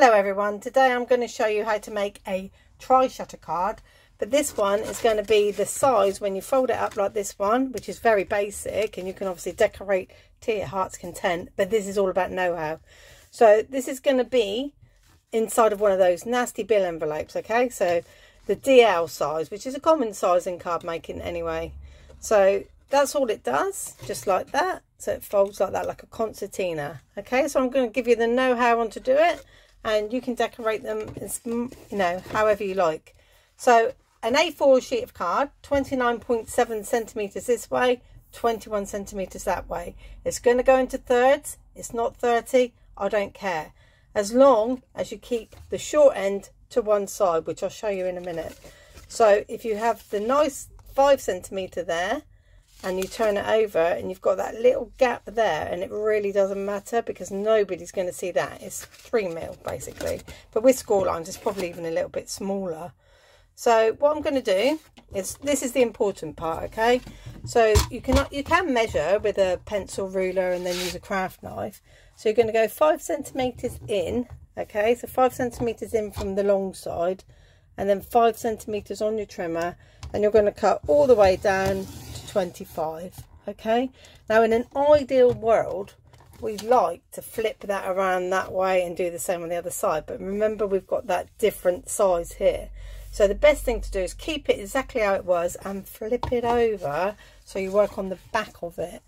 Hello everyone, today I'm going to show you how to make a tri-shutter card, but this one is going to be the size when you fold it up like this one, which is very basic and you can obviously decorate to your heart's content, but this is all about know-how. So this is going to be inside of one of those nasty bill envelopes, okay? So the DL size, which is a common size in card making anyway. So that's all it does, just like that. So it folds like that, like a concertina. Okay, so I'm going to give you the know-how on to do it, and you can decorate them as, you know, however you like. So an A4 sheet of card, 29.7 centimeters this way, 21 centimeters that way. It's going to go into thirds. It's not 30. I don't care, as long as you keep the short end to one side, which I'll show you in a minute. So if you have the nice 5 centimeter there, and you turn it over and you've got that little gap there, and it really doesn't matter because nobody's going to see that. It's 3mm basically, but with score lines it's probably even a little bit smaller. So what I'm going to do is, this is the important part, okay? So you can measure with a pencil ruler and then use a craft knife. So you're going to go 5 centimeters in, okay? So 5 centimeters in from the long side, and then 5 centimeters on your trimmer, and you're going to cut all the way down 25. Okay, now in an ideal world we'd like to flip that around that way and do the same on the other side, but remember we've got that different size here. So the best thing to do is keep it exactly how it was and flip it over, so you work on the back of it,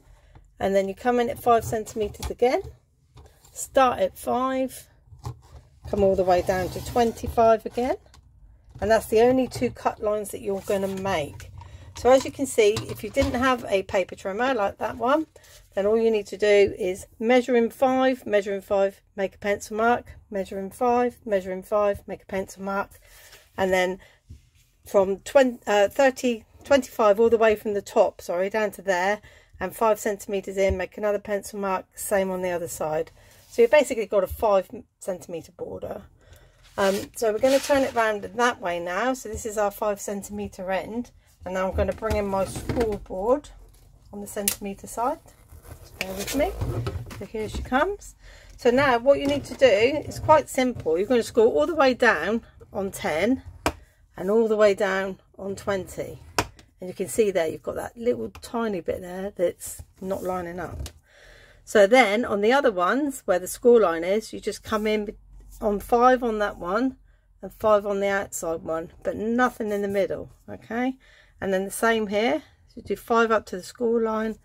and then you come in at 5 centimeters again, start at 5, come all the way down to 25 again, and that's the only 2 cut lines that you're going to make. So as you can see, if you didn't have a paper trimmer like that one, then all you need to do is measure in 5, make a pencil mark, measure in 5, make a pencil mark, and then from 25 all the way from the top, sorry, down to there, and 5 centimeters in, make another pencil mark, same on the other side. So you've basically got a 5 centimeter border. So we're going to turn it round that way now. So this is our 5 centimeter end. And now I'm going to bring in my scoreboard on the centimetre side. Just bear with me. So here she comes. So now what you need to do is quite simple. You're going to score all the way down on 10 and all the way down on 20. And you can see there you've got that little tiny bit there that's not lining up. So then on the other ones where the score line is, you just come in on 5 on that one and 5 on the outside one, but nothing in the middle, okay? And then the same here, so you do 5 up to the score line,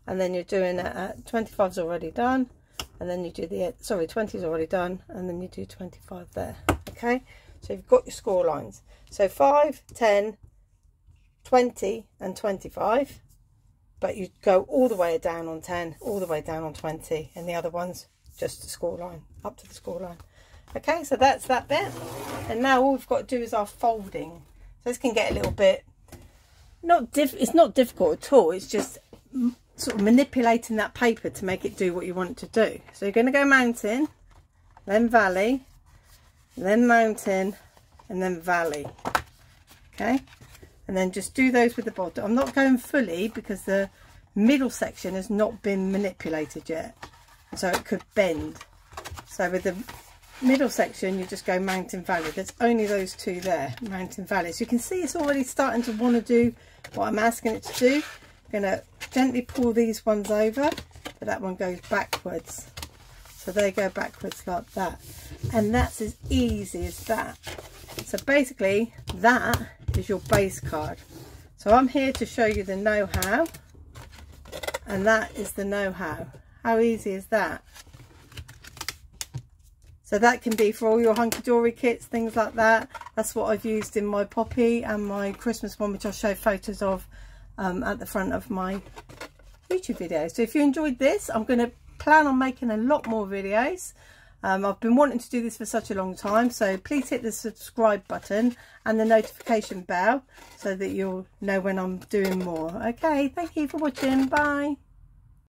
and then you're doing it at 25's already done, and then you do the, sorry, 20's already done, and then you do 25 there, okay? So you've got your score lines. So 5, 10, 20 and 25, but you go all the way down on 10, all the way down on 20, and the other one's just the score line, up to the score line. Okay, so that's that bit. And now all we've got to do is our folding. So this can get a little bit, it's not difficult at all, it's just sort of manipulating that paper to make it do what you want it to do. So you're going to go mountain, then valley, then mountain, and then valley. Okay, and then just do those with the bottom. I'm not going fully because the middle section has not been manipulated yet, so it could bend. So with the middle section you just go mountain valley. There's only those 2 there, mountain valley. So you can see it's already starting to want to do what I'm asking it to do. I'm going to gently pull these ones over, but that one goes backwards, so they go backwards like that, and that's as easy as that. So basically that is your base card. So I'm here to show you the know-how, and that is the know-how. How easy is that? So that can be for all your hunky-dory kits, things like that. That's what I've used in my poppy and my Christmas one, which I'll show photos of at the front of my YouTube video. So if you enjoyed this, I'm going to plan on making a lot more videos. I've been wanting to do this for such a long time, so please hit the subscribe button and the notification bell so that you'll know when I'm doing more. Okay, thank you for watching. Bye.